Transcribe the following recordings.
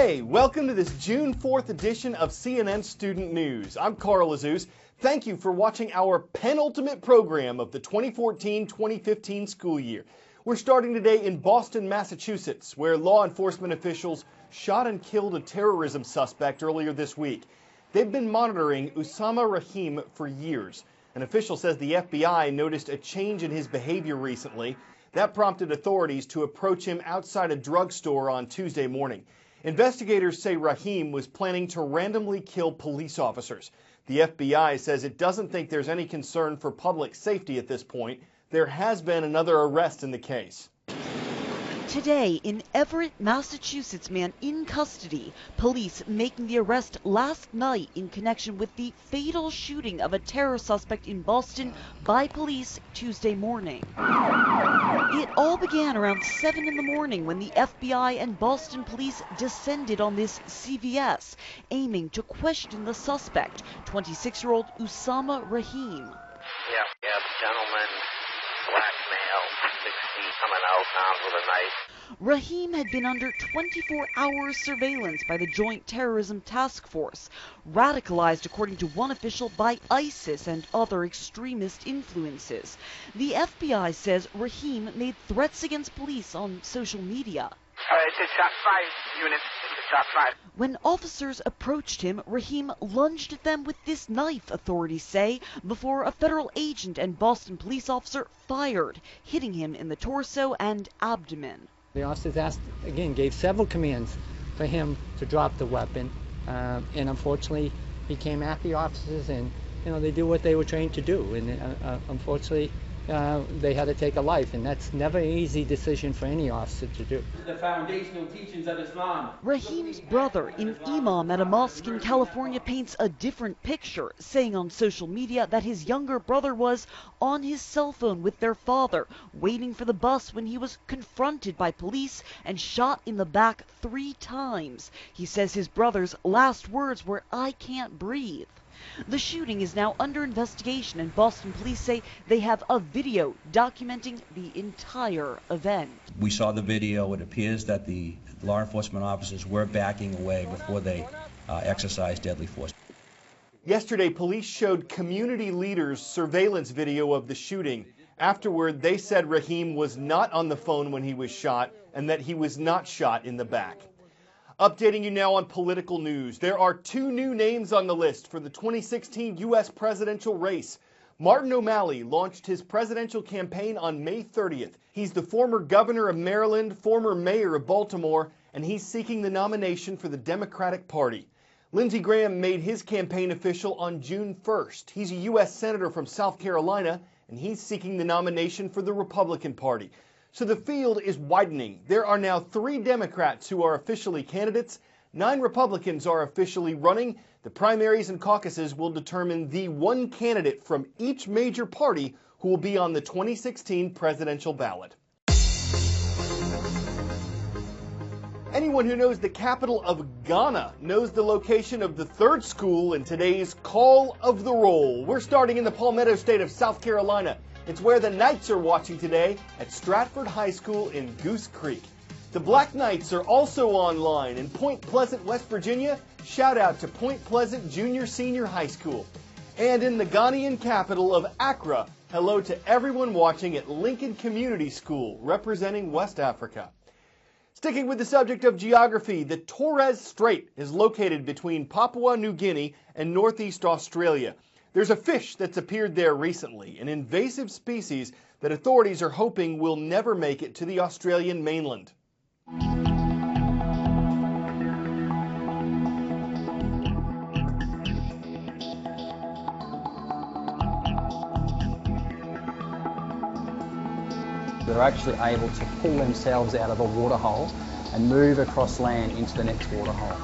Hey, welcome to this June 4th edition of CNN Student News. I'm Carl Azouz. Thank you for watching our penultimate program of the 2014-2015 school year. We're starting today in Boston, Massachusetts, where law enforcement officials shot and killed a terrorism suspect earlier this week. They've been monitoring Usama Rahim for years. An official says the FBI noticed a change in his behavior recently. That prompted authorities to approach him outside a drugstore on Tuesday morning. Investigators say Rahim was planning to randomly kill police officers. The FBI says it doesn't think there's any concern for public safety at this point. There has been another arrest in the case. Today, in Everett, Massachusetts, man in custody. Police making the arrest last night in connection with the fatal shooting of a terror suspect in Boston by police Tuesday morning. It all began around 7 in the morning when the FBI and Boston police descended on this CVS, aiming to question the suspect, 26-year-old Usama Rahim. Yep, gentleman, black male, 60, coming out armed with a knife. Rahim had been under 24-hour surveillance by the Joint Terrorism Task Force, radicalized, according to one official, by ISIS and other extremist influences. The FBI says Rahim made threats against police on social media. It's a shot 5 unit. It's a shot 5. When officers approached him, Rahim lunged at them with this knife, authorities say, before a federal agent and Boston police officer fired, hitting him in the torso and abdomen. The officers gave several commands for him to drop the weapon, and unfortunately he came at the officers, and they do what they were trained to do, and unfortunately they had to take a life, and that's never an easy decision for any officer to do. The foundational teachings of Islam. Rahim's brother, an imam at a mosque in California, paints a different picture, saying on social media that his younger brother was on his cell phone with their father, waiting for the bus when he was confronted by police and shot in the back 3 times. He says his brother's last words were, "I can't breathe." The shooting is now under investigation, and Boston police say they have a video documenting the entire event. We saw the video. It appears that the law enforcement officers were backing away before they exercised deadly force. Yesterday, police showed community leaders surveillance video of the shooting. Afterward, they said Rahim was not on the phone when he was shot and that he was not shot in the back. Updating you now on political news. There are 2 new names on the list for the 2016 U.S. presidential race. Martin O'Malley launched his presidential campaign on May 30th. He's the former governor of Maryland, former mayor of Baltimore, and he's seeking the nomination for the Democratic Party. Lindsey Graham made his campaign official on June 1st. He's a U.S. senator from South Carolina, and he's seeking the nomination for the Republican Party. So the field is widening. There are now 3 Democrats who are officially candidates. 9 Republicans are officially running. The primaries and caucuses will determine the one candidate from each major party who will be on the 2016 presidential ballot. Anyone who knows the capital of Ghana knows the location of the 3rd school in today's Call of the Roll. We're starting in the Palmetto State of South Carolina. It's where the Knights are watching today at Stratford High School in Goose Creek. The Black Knights are also online in Point Pleasant, West Virginia. Shout out to Point Pleasant Junior Senior High School. And in the Ghanaian capital of Accra, hello to everyone watching at Lincoln Community School, representing West Africa. Sticking with the subject of geography, the Torres Strait is located between Papua New Guinea and Northeast Australia. There's a fish that's appeared there recently, an invasive species that authorities are hoping will never make it to the Australian mainland. They're actually able to pull themselves out of a waterhole and move across land into the next waterhole.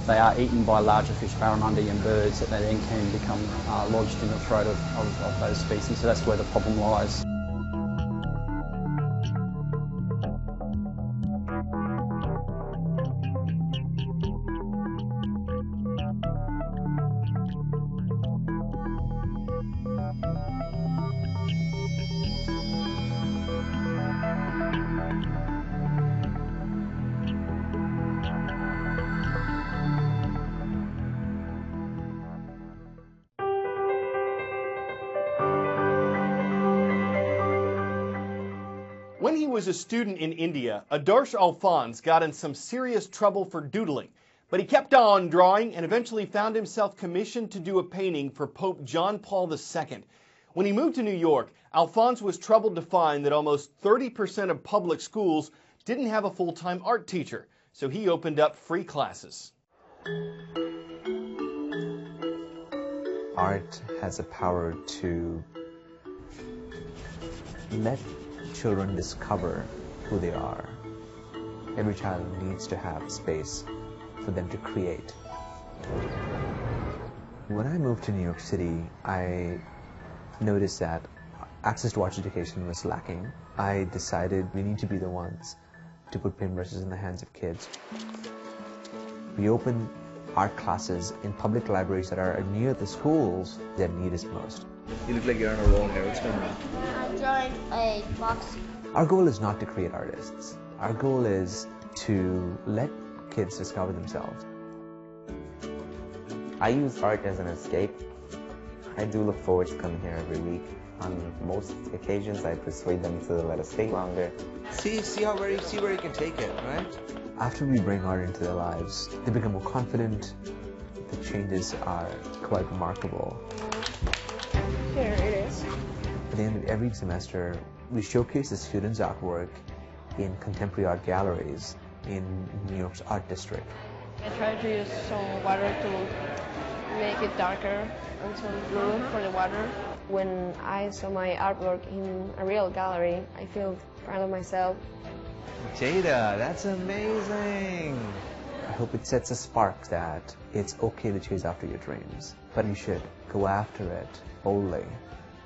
They are eaten by larger fish, barramundi and birds, that they then can become lodged in the throat of those species. So that's where the problem lies. he was a student in India, Adarsh Alphonse got in some serious trouble for doodling. But he kept on drawing and eventually found himself commissioned to do a painting for Pope John Paul II. When he moved to New York, Alphonse was troubled to find that almost 30% of public schools didn't have a full-time art teacher, so he opened up free classes. Art has a power to let children discover who they are. Every child needs to have space for them to create. When I moved to New York City, I noticed that access to art education was lacking. I decided we need to be the ones to put paintbrushes in the hands of kids. We open art classes in public libraries that are near the schools that need us most. You look like you're on a roll here. What's going on? I'm drawing a box. Our goal is not to create artists. Our goal is to let kids discover themselves. I use art as an escape. I do look forward to coming here every week. On most occasions, I persuade them to let us stay longer. See where you can take it, right? After we bring art into their lives, they become more confident. The changes are quite remarkable. Here it is. At the end of every semester, we showcase the students' artwork in contemporary art galleries in New York's art district. I try to use some water to make it darker and some blue for the water. When I saw my artwork in a real gallery, I feel proud of myself. Jada, that's amazing. I hope it sets a spark that it's okay to chase after your dreams, but you should go after it boldly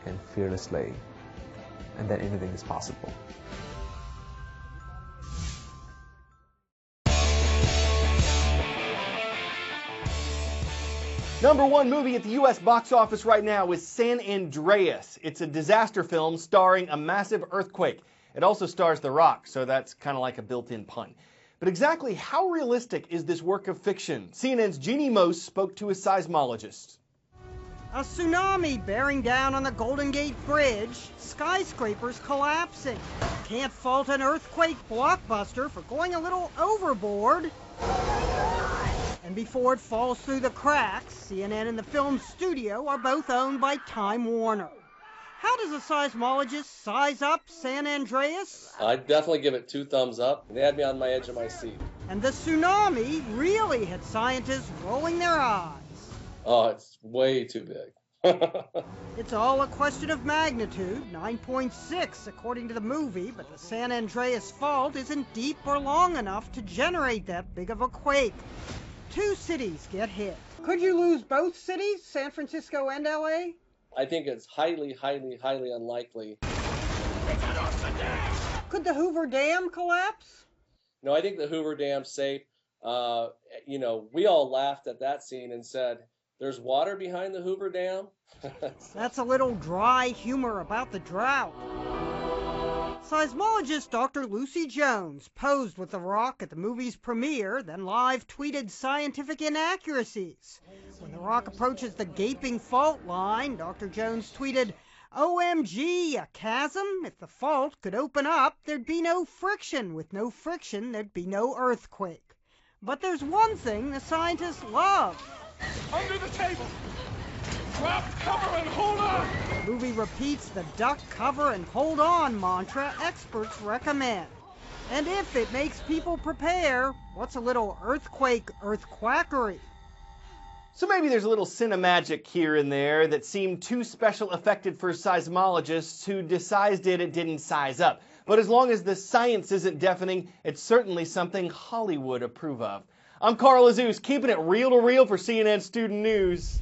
and fearlessly, and that anything is possible. #1 movie at the U.S. box office right now is San Andreas. It's a disaster film starring a massive earthquake. It also stars The Rock, so that's kind of like a built-in pun. But exactly how realistic is this work of fiction? CNN's Jeannie Mose spoke to a seismologist. A tsunami bearing down on the Golden Gate Bridge, skyscrapers collapsing. Can't fault an earthquake blockbuster for going a little overboard. And before it falls through the cracks, CNN and the film studio are both owned by Time Warner. How does a seismologist size up San Andreas? I'd definitely give it 2 thumbs up. They had me on my edge of my seat. And the tsunami really had scientists rolling their eyes. Oh, it's way too big. It's all a question of magnitude, 9.6 according to the movie, but the San Andreas fault isn't deep or long enough to generate that big of a quake. 2 cities get hit. Could you lose both cities, San Francisco and LA? I think it's highly, highly, highly unlikely. Could the Hoover Dam collapse? No, I think the Hoover Dam's safe. We all laughed at that scene and said, there's water behind the Hoover Dam? That's a little dry humor about the drought. Seismologist Dr. Lucy Jones posed with The Rock at the movie's premiere, then live tweeted scientific inaccuracies. When The Rock approaches the gaping fault line, Dr. Jones tweeted, "OMG, a chasm? If the fault could open up, there'd be no friction. With no friction, there'd be no earthquake." But there's one thing the scientists love. Under the table! Drop, cover, and hold on! The movie repeats the duck, cover, and hold on mantra experts recommend. And if it makes people prepare, what's a little earthquackery? So maybe there's a little cinemagic here and there that seemed too special effected for seismologists who decided it didn't size up. But as long as the science isn't deafening, it's certainly something Hollywood approve of. I'm Carl Azus, keeping it reel to reel for CNN Student News.